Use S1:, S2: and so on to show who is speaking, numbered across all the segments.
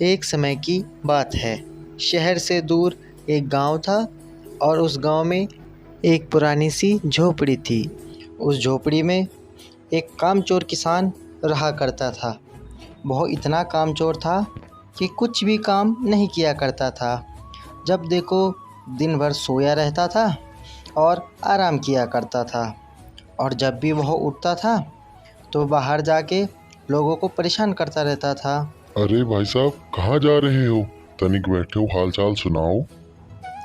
S1: एक समय की बात है। शहर से दूर एक गांव था और उस गांव में एक पुरानी सी झोपड़ी थी। उस झोपड़ी में एक कामचोर किसान रहा करता था। वह इतना कामचोर था कि कुछ भी काम नहीं किया करता था। जब देखो दिन भर सोया रहता था और आराम किया करता था। और जब भी वह उठता था तो बाहर जाके लोगों को परेशान करता रहता था।
S2: अरे भाई साहब, कहाँ जा रहे हो? तनिक बैठे हो, हाल चाल सुनाओ।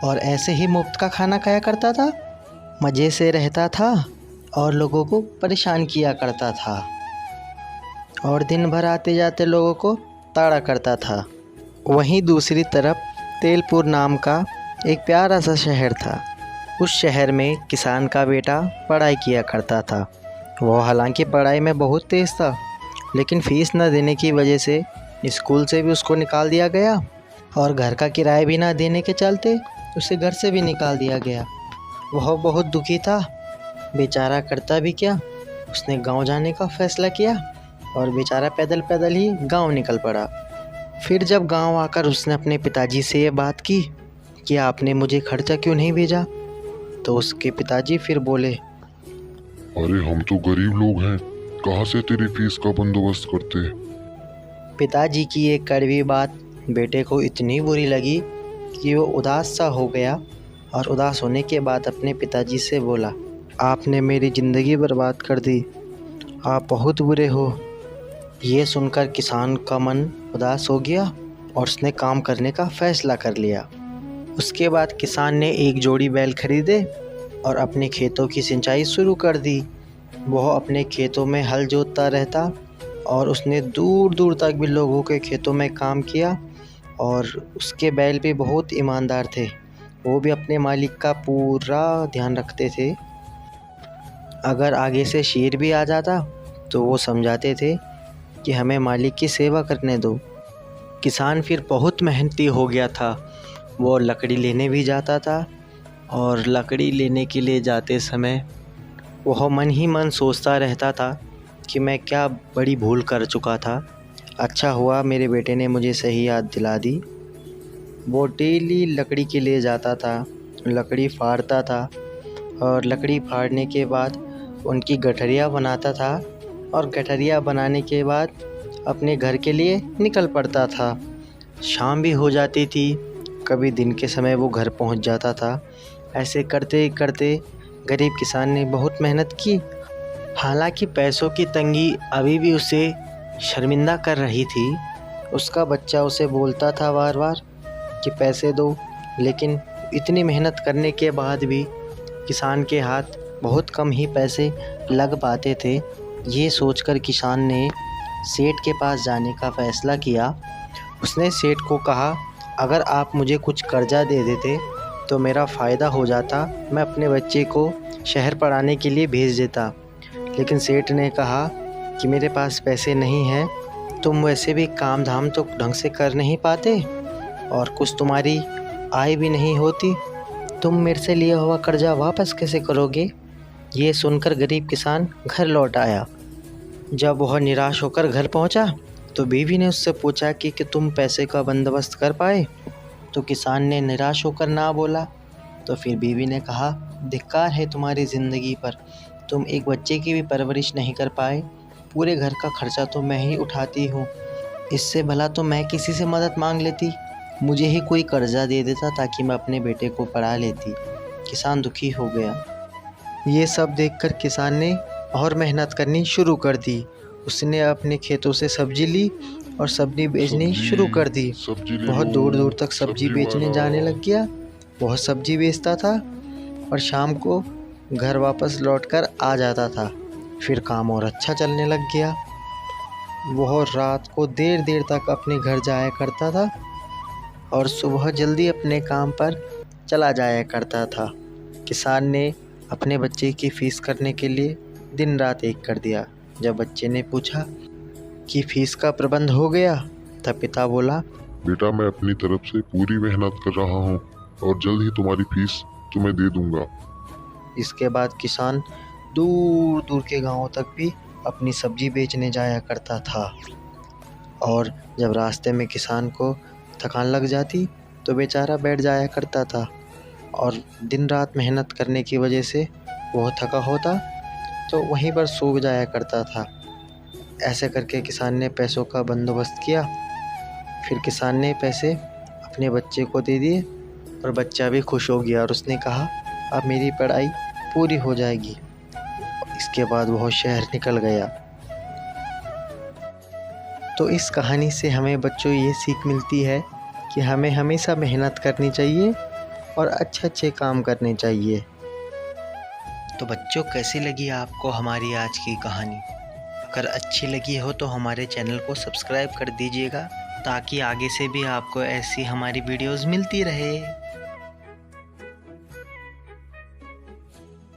S1: और ऐसे ही मुफ्त का खाना खाया करता था, मज़े से रहता था और लोगों को परेशान किया करता था और दिन भर आते जाते लोगों को ताड़ा करता था। वहीं दूसरी तरफ तेलपुर नाम का एक प्यारा सा शहर था। उस शहर में किसान का बेटा पढ़ाई किया करता था। वह हालांकि पढ़ाई में बहुत तेज़ था, लेकिन फ़ीस न देने की वजह से स्कूल से भी उसको निकाल दिया गया और घर का किराया भी ना देने के चलते उसे घर से भी निकाल दिया गया। वह बहुत दुखी था। बेचारा करता भी क्या, उसने गांव जाने का फ़ैसला किया और बेचारा पैदल पैदल ही गांव निकल पड़ा। फिर जब गांव आकर उसने अपने पिताजी से ये बात की कि आपने मुझे खर्चा क्यों नहीं भेजा, तो उसके पिताजी फिर बोले,
S2: अरे हम तो गरीब लोग हैं, कहाँ से तेरी फीस का बंदोबस्त करते?
S1: पिताजी की ये कड़वी बात बेटे को इतनी बुरी लगी कि वो उदास सा हो गया और उदास होने के बाद अपने पिताजी से बोला, आपने मेरी ज़िंदगी बर्बाद कर दी, आप बहुत बुरे हो। ये सुनकर किसान का मन उदास हो गया और उसने काम करने का फ़ैसला कर लिया। उसके बाद किसान ने एक जोड़ी बैल खरीदे और अपने खेतों की सिंचाई शुरू कर दी। वह अपने खेतों में हल जोतता रहता और उसने दूर दूर तक भी लोगों के खेतों में काम किया। और उसके बैल भी बहुत ईमानदार थे, वो भी अपने मालिक का पूरा ध्यान रखते थे। अगर आगे से शेर भी आ जाता तो वो समझाते थे कि हमें मालिक की सेवा करने दो। किसान फिर बहुत मेहनती हो गया था। वो लकड़ी लेने भी जाता था और लकड़ी लेने के लिए जाते समय वह मन ही मन सोचता रहता था कि मैं क्या बड़ी भूल कर चुका था। अच्छा हुआ मेरे बेटे ने मुझे सही याद दिला दी। वो डेली लकड़ी के लिए जाता था, लकड़ी फाड़ता था और लकड़ी फाड़ने के बाद उनकी गठरिया बनाता था और गठरिया बनाने के बाद अपने घर के लिए निकल पड़ता था। शाम भी हो जाती थी, कभी दिन के समय वो घर पहुंच जाता था। ऐसे करते करते गरीब किसान ने बहुत मेहनत की। हालांकि पैसों की तंगी अभी भी उसे शर्मिंदा कर रही थी। उसका बच्चा उसे बोलता था बार बार कि पैसे दो, लेकिन इतनी मेहनत करने के बाद भी किसान के हाथ बहुत कम ही पैसे लग पाते थे। ये सोचकर किसान ने सेठ के पास जाने का फ़ैसला किया। उसने सेठ को कहा, अगर आप मुझे कुछ कर्जा दे देते तो मेरा फ़ायदा हो जाता, मैं अपने बच्चे को शहर पढ़ाने के लिए भेज देता। लेकिन सेठ ने कहा कि मेरे पास पैसे नहीं हैं, तुम वैसे भी काम धाम तो ढंग से कर नहीं पाते और कुछ तुम्हारी आय भी नहीं होती, तुम मेरे से लिया हुआ कर्जा वापस कैसे करोगे। ये सुनकर गरीब किसान घर लौट आया। जब वह निराश होकर घर पहुंचा तो बीवी ने उससे पूछा कि तुम पैसे का बंदोबस्त कर पाए। तो किसान ने निराश होकर ना बोला। तो फिर बीवी ने कहा, धिक्कार है तुम्हारी ज़िंदगी पर, तुम एक बच्चे की भी परवरिश नहीं कर पाए, पूरे घर का खर्चा तो मैं ही उठाती हूँ। इससे भला तो मैं किसी से मदद मांग लेती, मुझे ही कोई कर्जा दे देता ताकि मैं अपने बेटे को पढ़ा लेती। किसान दुखी हो गया। ये सब देखकर किसान ने और मेहनत करनी शुरू कर दी। उसने अपने खेतों से सब्जी ली और सब्जी बेचनी शुरू कर दी। बहुत दूर दूर तक सब्जी बेचने जाने लग गया। बहुत सब्जी बेचता था और शाम को घर वापस लौटकर आ जाता था। फिर काम और अच्छा चलने लग गया। वह रात को देर देर तक अपने घर जाया करता था और सुबह जल्दी अपने काम पर चला जाया करता था। किसान ने अपने बच्चे की फ़ीस करने के लिए दिन रात एक कर दिया। जब बच्चे ने पूछा कि फ़ीस का प्रबंध हो गया, तब पिता बोला,
S2: बेटा मैं अपनी तरफ से पूरी मेहनत कर रहा हूँ और जल्द ही तुम्हारी फीस तुम्हें दे दूंगा।
S1: इसके बाद किसान दूर दूर के गांवों तक भी अपनी सब्जी बेचने जाया करता था और जब रास्ते में किसान को थकान लग जाती तो बेचारा बैठ जाया करता था और दिन रात मेहनत करने की वजह से वो थका होता तो वहीं पर सो जाया करता था। ऐसे करके किसान ने पैसों का बंदोबस्त किया। फिर किसान ने पैसे अपने बच्चे को दे दिए और बच्चा भी खुश हो गया और उसने कहा अब मेरी पढ़ाई पूरी हो जाएगी। इसके बाद वह शहर निकल गया। तो इस कहानी से हमें बच्चों ये सीख मिलती है कि हमें हमेशा मेहनत करनी चाहिए और अच्छे काम करने चाहिए। तो बच्चों, कैसी लगी आपको हमारी आज की कहानी? अगर अच्छी लगी हो तो हमारे चैनल को सब्सक्राइब कर दीजिएगा ताकि आगे से भी आपको ऐसी हमारी वीडियोस मिलती रहे।